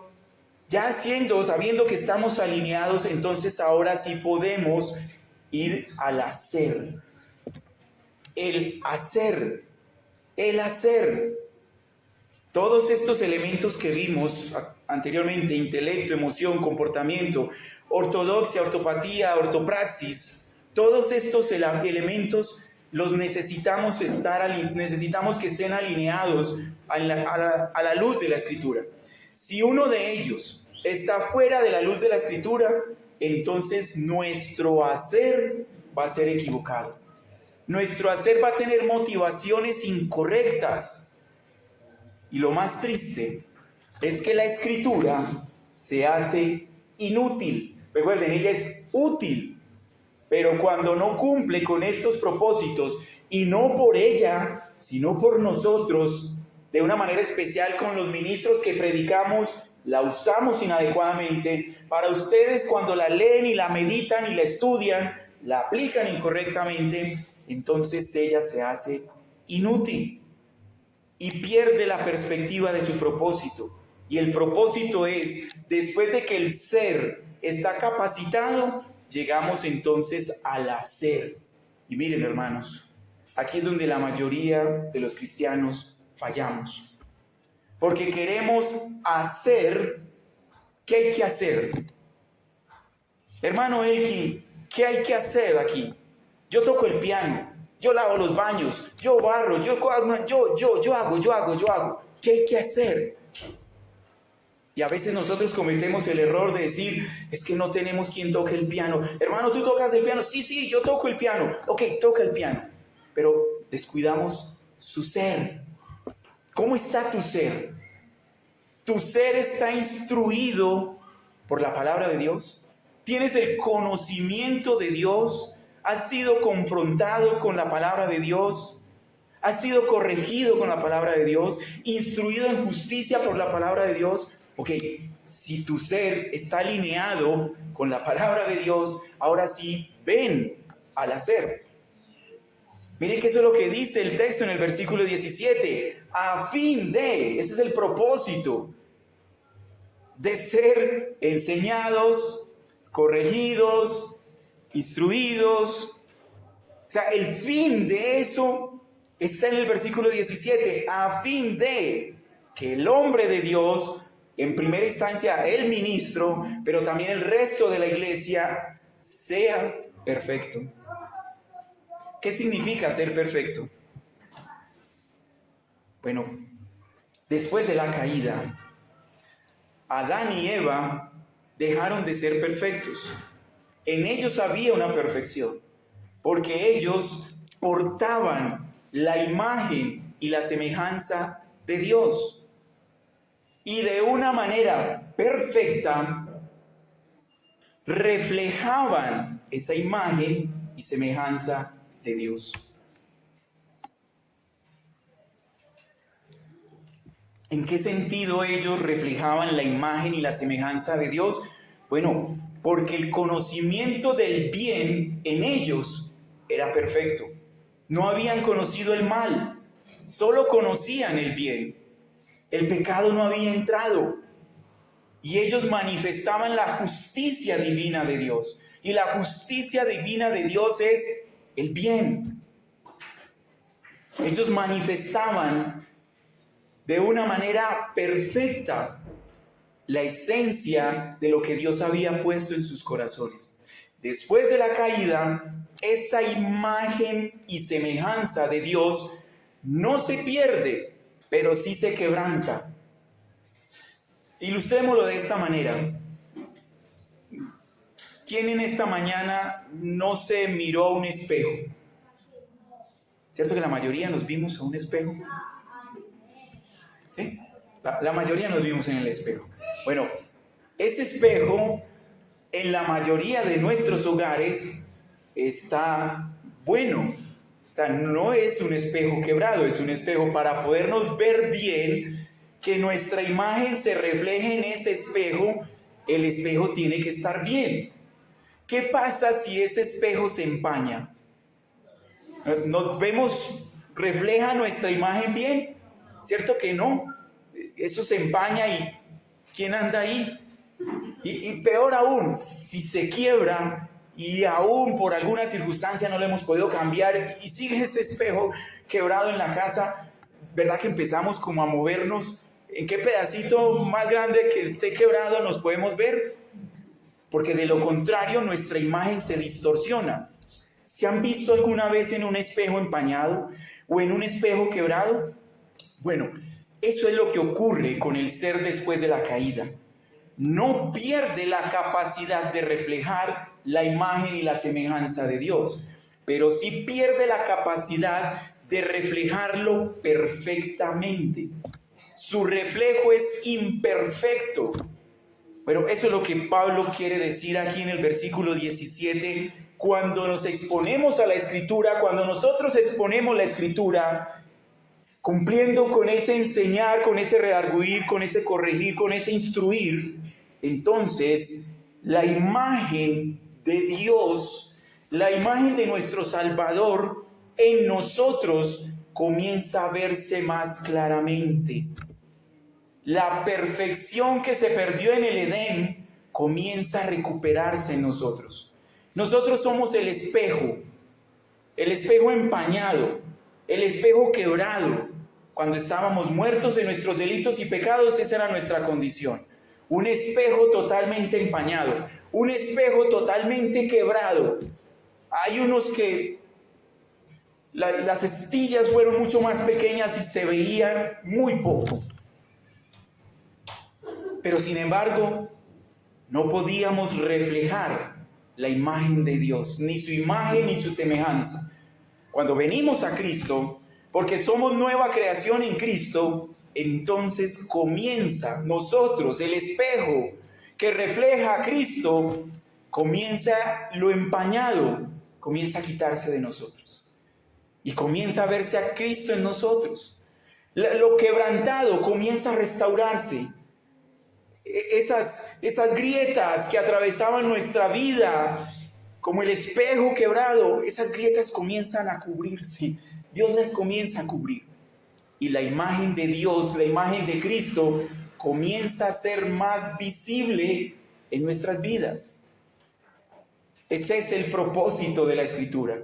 Ya sabiendo que estamos alineados, entonces ahora sí podemos ir al hacer. El hacer. Todos estos elementos que vimos anteriormente, intelecto, emoción, comportamiento, ortodoxia, ortopatía, ortopraxis, todos estos elementos los necesitamos que estén alineados a la luz de la Escritura. Si uno de ellos está fuera de la luz de la Escritura, entonces nuestro hacer va a ser equivocado. nuestro hacer va a tener motivaciones incorrectas. Y lo más triste es que la escritura se hace inútil. Recuerden, ella es útil, pero cuando no cumple con estos propósitos, y no por ella, sino por nosotros, de una manera especial con los ministros que predicamos, la usamos inadecuadamente. Para ustedes, cuando la leen y la meditan y la estudian, la aplican incorrectamente, entonces ella se hace inútil y pierde la perspectiva de su propósito. Y el propósito es, después de que el ser está capacitado, llegamos entonces al hacer. Y miren, hermanos, aquí es donde la mayoría de los cristianos fallamos. Porque queremos hacer. ¿Qué hay que hacer? Hermano Elkin, ¿qué hay que hacer aquí? Yo toco el piano, yo lavo los baños, yo barro, yo hago. ¿Qué hay que hacer? Y a veces nosotros cometemos el error de decir, es que no tenemos quien toque el piano. Hermano, ¿tú tocas el piano? Sí, yo toco el piano. Ok, toca el piano. Pero descuidamos su ser. ¿Cómo está tu ser? ¿Tu ser está instruido por la palabra de Dios? ¿Tienes el conocimiento de Dios? ¿Has sido confrontado con la palabra de Dios? ¿Has sido corregido con la palabra de Dios? ¿Instruido en justicia por la palabra de Dios? Ok, si tu ser está alineado con la palabra de Dios, ahora sí, ven al hacer. Miren que eso es lo que dice el texto en el versículo 17. A fin de, ese es el propósito, de ser enseñados, corregidos, instruidos. O sea, el fin de eso está en el versículo 17. A fin de que el hombre de Dios, en primera instancia el ministro, pero también el resto de la iglesia, sea perfecto. ¿Qué significa ser perfecto? Bueno, después de la caída, Adán y Eva dejaron de ser perfectos. En ellos había una perfección, porque ellos portaban la imagen y la semejanza de Dios. Y de una manera perfecta reflejaban esa imagen y semejanza de Dios. ¿En qué sentido ellos reflejaban la imagen y la semejanza de Dios? Bueno, porque el conocimiento del bien en ellos era perfecto. No habían conocido el mal, solo conocían el bien. El pecado no había entrado. Y ellos manifestaban la justicia divina de Dios. Y la justicia divina de Dios es el bien. Ellos manifestaban de una manera perfecta la esencia de lo que Dios había puesto en sus corazones. Después de la caída, esa imagen y semejanza de Dios no se pierde, pero sí se quebranta. Ilustrémoslo de esta manera. ¿Quién en esta mañana no se miró a un espejo? ¿Cierto que la mayoría nos vimos a un espejo? ¿Sí? La mayoría nos vimos en el espejo. Bueno, ese espejo en la mayoría de nuestros hogares está bueno. O sea, no es un espejo quebrado, es un espejo para podernos ver bien, que nuestra imagen se refleje en ese espejo. El espejo tiene que estar bien. ¿Qué pasa si ese espejo se empaña? ¿Nos vemos, refleja nuestra imagen bien? ¿Cierto que no? Eso se empaña y ¿quién anda ahí? Y peor aún, si se quiebra y aún por alguna circunstancia no lo hemos podido cambiar y sigue ese espejo quebrado en la casa, ¿verdad que empezamos como a movernos? ¿En qué pedacito más grande que esté quebrado nos podemos ver? Porque de lo contrario nuestra imagen se distorsiona. ¿Se han visto alguna vez en un espejo empañado o en un espejo quebrado? Bueno, eso es lo que ocurre con el ser después de la caída. No pierde la capacidad de reflejar la imagen y la semejanza de Dios, pero sí pierde la capacidad de reflejarlo perfectamente. Su reflejo es imperfecto. Pero eso es lo que Pablo quiere decir aquí en el versículo 17. Cuando nos exponemos a la Escritura, cuando nosotros exponemos la Escritura, cumpliendo con ese enseñar, con ese redarguir, con ese corregir, con ese instruir, entonces la imagen de Dios, la imagen de nuestro Salvador en nosotros comienza a verse más claramente. La perfección que se perdió en el Edén comienza a recuperarse en nosotros. Nosotros somos el espejo empañado, el espejo quebrado. Cuando estábamos muertos de nuestros delitos y pecados, esa era nuestra condición. Un espejo totalmente empañado, un espejo totalmente quebrado. Hay unos que las estillas fueron mucho más pequeñas y se veían muy poco. Pero sin embargo, no podíamos reflejar la imagen de Dios, ni su imagen ni su semejanza. Cuando venimos a Cristo, porque somos nueva creación en Cristo, entonces comienza nosotros, el espejo que refleja a Cristo, comienza lo empañado, comienza a quitarse de nosotros. Y comienza a verse a Cristo en nosotros. Lo quebrantado comienza a restaurarse. Esas grietas que atravesaban nuestra vida, como el espejo quebrado, esas grietas comienzan a cubrirse. Dios las comienza a cubrir. Y la imagen de Dios, la imagen de Cristo, comienza a ser más visible en nuestras vidas. Ese es el propósito de la Escritura.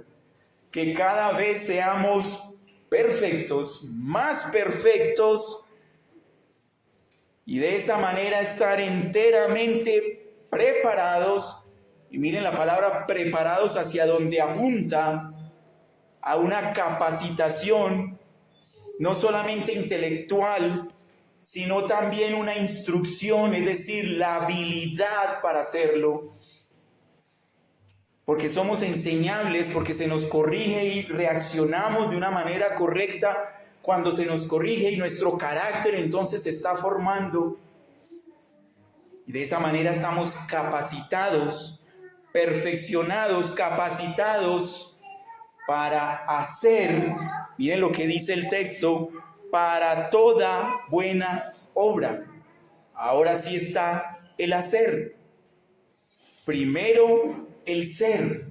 Que cada vez seamos perfectos, más perfectos, y de esa manera estar enteramente preparados. Y miren la palabra preparados hacia donde apunta a una capacitación, no solamente intelectual, sino también una instrucción, es decir, la habilidad para hacerlo. Porque somos enseñables, porque se nos corrige y reaccionamos de una manera correcta cuando se nos corrige, y nuestro carácter entonces se está formando. Y de esa manera estamos capacitados, perfeccionados, capacitados para hacer, miren lo que dice el texto, para toda buena obra. Ahora sí está el hacer. Primero el ser,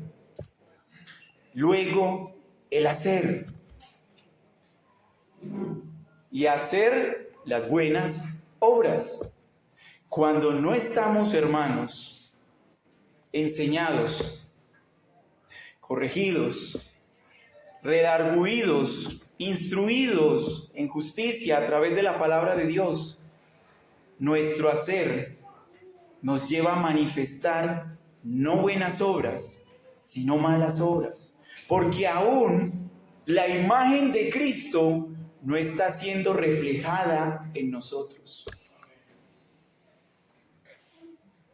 luego el hacer. Y hacer las buenas obras. Cuando no estamos, hermanos, enseñados, corregidos, redarguidos, instruidos en justicia a través de la palabra de Dios, nuestro hacer nos lleva a manifestar no buenas obras, sino malas obras. Porque aún la imagen de Cristo no está siendo reflejada en nosotros.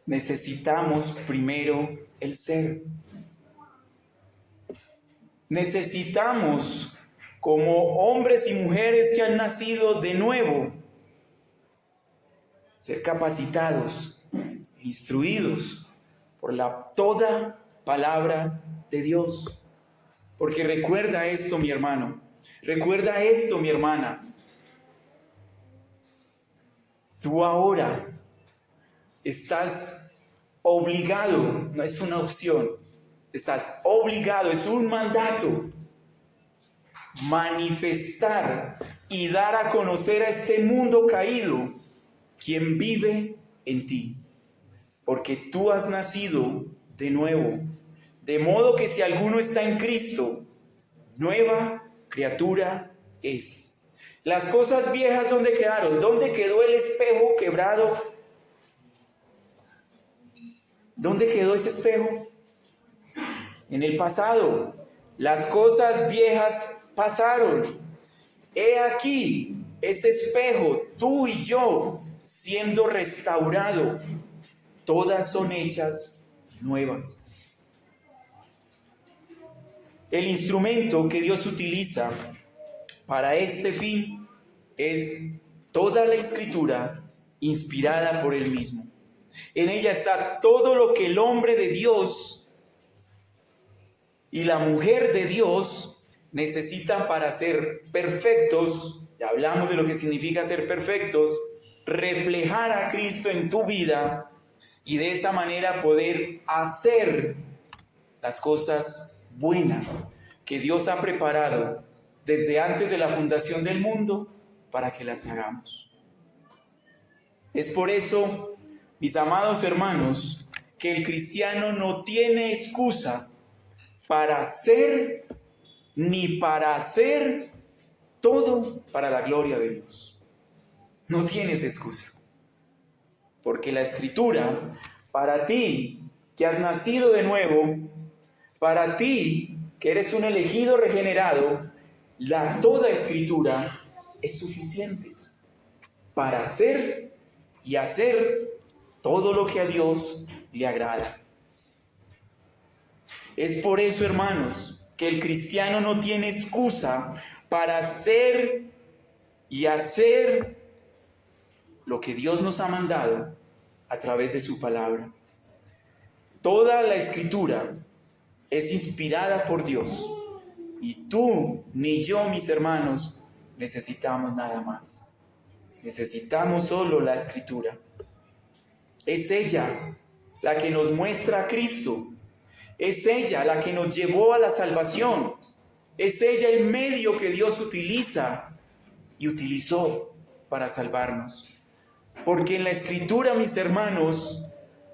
Necesitamos primero el ser. Necesitamos, como hombres y mujeres que han nacido de nuevo, ser capacitados, instruidos por toda palabra de Dios. Porque recuerda esto, mi hermano. Recuerda esto, mi hermana. Tú ahora estás obligado, no es una opción, estás obligado, es un mandato, manifestar y dar a conocer a este mundo caído quien vive en ti. Porque tú has nacido de nuevo. De modo que si alguno está en Cristo, nueva criatura es. Las cosas viejas, ¿dónde quedaron? ¿Dónde quedó el espejo quebrado? ¿Dónde quedó ese espejo? En el pasado. Las cosas viejas pasaron. He aquí ese espejo, tú y yo, siendo restaurado. Todas son hechas nuevas. El instrumento que Dios utiliza para este fin es toda la Escritura inspirada por Él mismo. En ella está todo lo que el hombre de Dios y la mujer de Dios necesitan para ser perfectos. Ya hablamos de lo que significa ser perfectos, reflejar a Cristo en tu vida y de esa manera poder hacer las cosas buenas que Dios ha preparado desde antes de la fundación del mundo para que las hagamos. Es por eso, mis amados hermanos, que el cristiano no tiene excusa para ser ni para hacer todo para la gloria de Dios. No tienes excusa. Porque la Escritura, para ti que has nacido de nuevo, para ti que eres un elegido regenerado, la toda Escritura es suficiente para hacer y hacer todo lo que a Dios le agrada. Es por eso, hermanos, que el cristiano no tiene excusa para hacer y hacer lo que Dios nos ha mandado a través de su palabra. Toda la Escritura es inspirada por Dios y tú ni yo, mis hermanos, necesitamos nada más. Necesitamos solo la Escritura. Es ella la que nos muestra a Cristo. Es ella la que nos llevó a la salvación. Es ella el medio que Dios utiliza y utilizó para salvarnos. Porque en la Escritura, mis hermanos,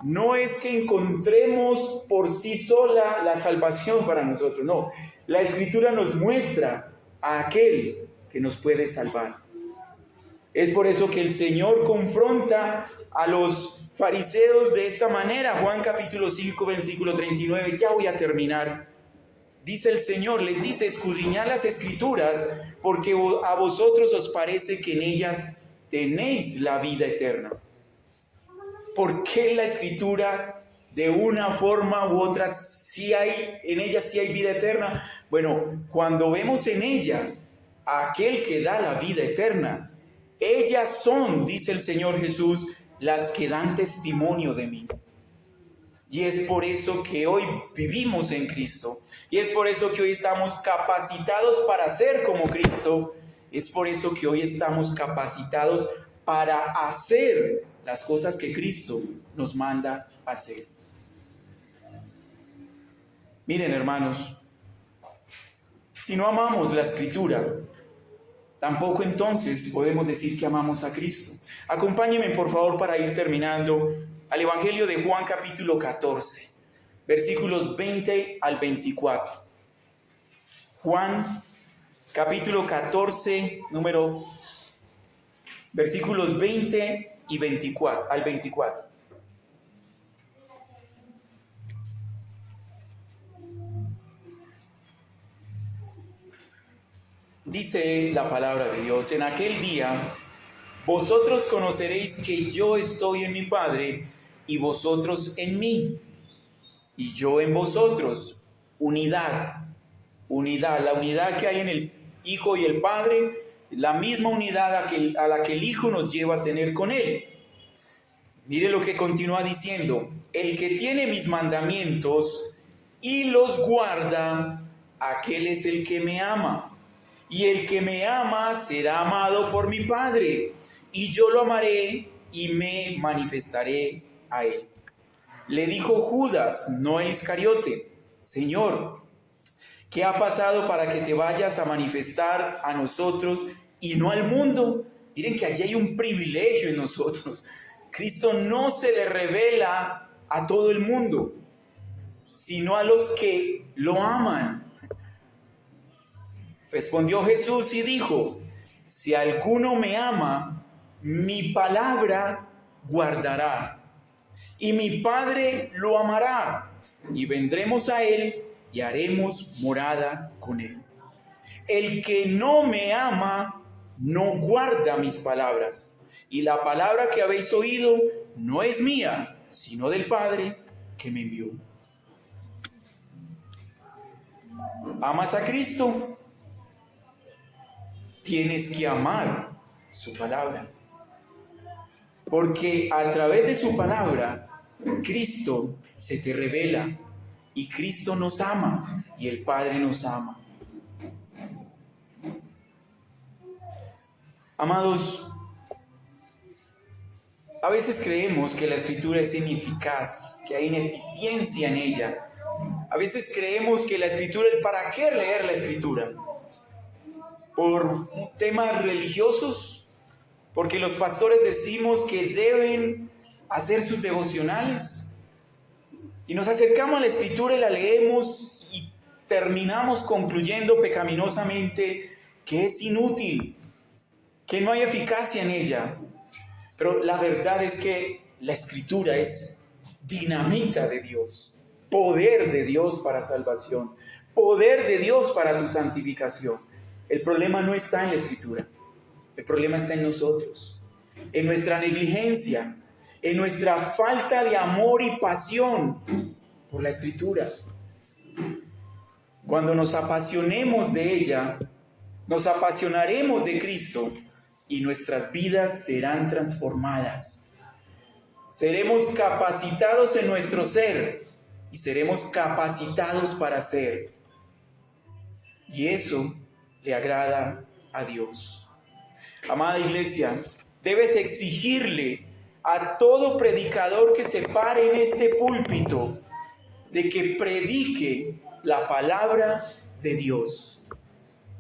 no es que encontremos por sí sola la salvación para nosotros, no. La Escritura nos muestra a aquel que nos puede salvar. Es por eso que el Señor confronta a los fariseos de esta manera. Juan capítulo 5, versículo 39, ya voy a terminar. Dice el Señor, les dice, escudriñad las Escrituras, porque a vosotros os parece que en ellas tenéis la vida eterna. ¿Por qué la Escritura de una forma u otra en ella sí hay vida eterna? Bueno, cuando vemos en ella a aquel que da la vida eterna, ellas son, dice el Señor Jesús, las que dan testimonio de mí. Y es por eso que hoy vivimos en Cristo. Y es por eso que hoy estamos capacitados para ser como Cristo. Es por eso que hoy estamos capacitados para hacer las cosas que Cristo nos manda hacer. Miren, hermanos, si no amamos la Escritura, tampoco entonces podemos decir que amamos a Cristo. Acompáñenme, por favor, para ir terminando, al Evangelio de Juan capítulo 14, versículos 20 al 24. Juan capítulo 14, versículos 20 y 24, al 24. Dice la palabra de Dios, en aquel día vosotros conoceréis que yo estoy en mi Padre y vosotros en mí, y yo en vosotros. Unidad, la unidad que hay en el Hijo y el Padre, la misma unidad a la que el Hijo nos lleva a tener con Él. Mire lo que continúa diciendo, el que tiene mis mandamientos y los guarda, aquel es el que me ama. Y el que me ama será amado por mi Padre, y yo lo amaré y me manifestaré a él. Le dijo Judas, no Iscariote, Señor, ¿qué ha pasado para que te vayas a manifestar a nosotros y no al mundo? Miren que allí hay un privilegio en nosotros. Cristo no se le revela a todo el mundo, sino a los que lo aman. Respondió Jesús y dijo, si alguno me ama, mi palabra guardará, y mi Padre lo amará, y vendremos a él y haremos morada con él. El que no me ama, no guarda mis palabras, y la palabra que habéis oído no es mía, sino del Padre que me envió. ¿Amas a Cristo? Tienes que amar su palabra. Porque a través de su palabra, Cristo se te revela y Cristo nos ama y el Padre nos ama. Amados, a veces creemos que la Escritura es ineficaz, que hay ineficiencia en ella. A veces creemos que la Escritura, ¿para qué leer la Escritura? ¿Por temas religiosos? Porque los pastores decimos que deben hacer sus devocionales. Y nos acercamos a la Escritura y la leemos y terminamos concluyendo pecaminosamente que es inútil, que no hay eficacia en ella. Pero la verdad es que la Escritura es dinamita de Dios, poder de Dios para salvación, poder de Dios para tu santificación. El problema no está en la Escritura, el problema está en nosotros, en nuestra negligencia, en nuestra falta de amor y pasión por la Escritura. Cuando nos apasionemos de ella, nos apasionaremos de Cristo y nuestras vidas serán transformadas. Seremos capacitados en nuestro ser y seremos capacitados para ser. Y eso le agrada a Dios. Amada iglesia, debes exigirle a todo predicador que se pare en este púlpito de que predique la palabra de Dios.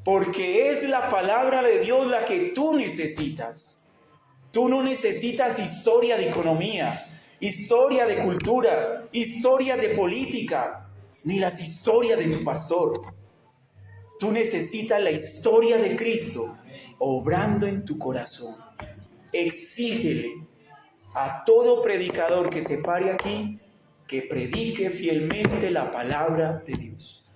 Porque es la palabra de Dios la que tú necesitas. Tú no necesitas historia de economía, historia de culturas, historia de política, ni las historias de tu pastor. Tú necesitas la historia de Cristo obrando en tu corazón. Exígele a todo predicador que se pare aquí que predique fielmente la palabra de Dios.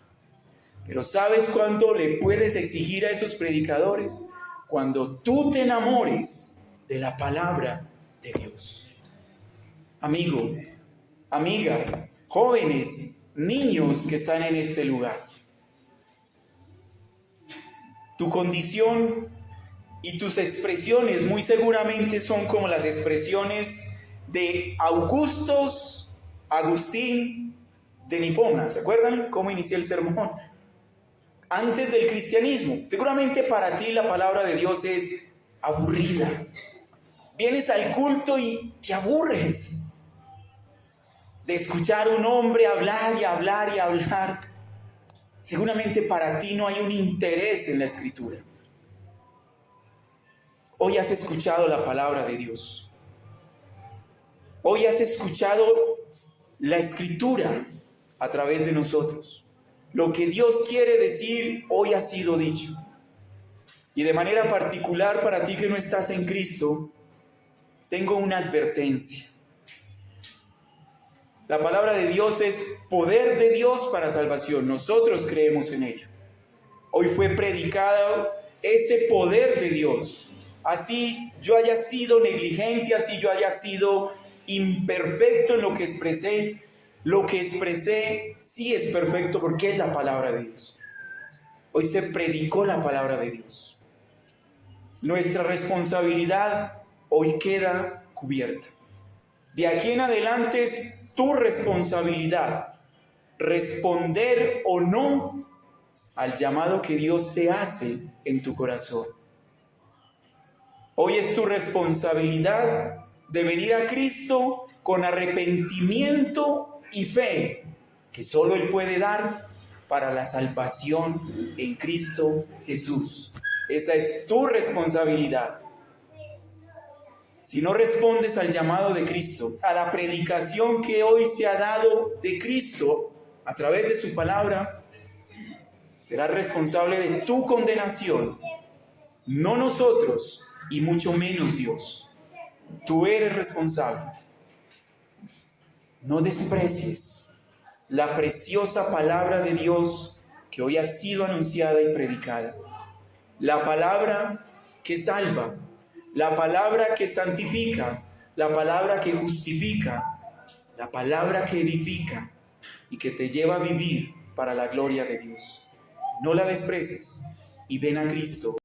Pero ¿sabes cuándo le puedes exigir a esos predicadores? Cuando tú te enamores de la palabra de Dios. Amigo, amiga, jóvenes, niños que están en este lugar. Tu condición y tus expresiones muy seguramente son como las expresiones de Agustín de Nipona. ¿Se acuerdan cómo inicié el sermón? Antes del cristianismo. Seguramente para ti la palabra de Dios es aburrida. Vienes al culto y te aburres de escuchar a un hombre hablar y hablar y hablar. Seguramente para ti no hay un interés en la Escritura. Hoy has escuchado la palabra de Dios. Hoy has escuchado la Escritura a través de nosotros. Lo que Dios quiere decir hoy ha sido dicho. Y de manera particular para ti que no estás en Cristo, tengo una advertencia. La palabra de Dios es poder de Dios para salvación. Nosotros creemos en ello. Hoy fue predicado ese poder de Dios. Así yo haya sido negligente, así yo haya sido imperfecto en lo que expresé sí es perfecto porque es la palabra de Dios. Hoy se predicó la palabra de Dios. Nuestra responsabilidad hoy queda cubierta. De aquí en adelante es tu responsabilidad responder o no al llamado que Dios te hace en tu corazón. Hoy es tu responsabilidad de venir a Cristo con arrepentimiento y fe que solo Él puede dar para la salvación en Cristo Jesús. Esa es tu responsabilidad. Si no respondes al llamado de Cristo, a la predicación que hoy se ha dado de Cristo a través de su palabra, serás responsable de tu condenación, no nosotros y mucho menos Dios. Tú eres responsable. No desprecies la preciosa palabra de Dios que hoy ha sido anunciada y predicada. La palabra que salva, la palabra que santifica, la palabra que justifica, la palabra que edifica y que te lleva a vivir para la gloria de Dios. No la desprecies y ven a Cristo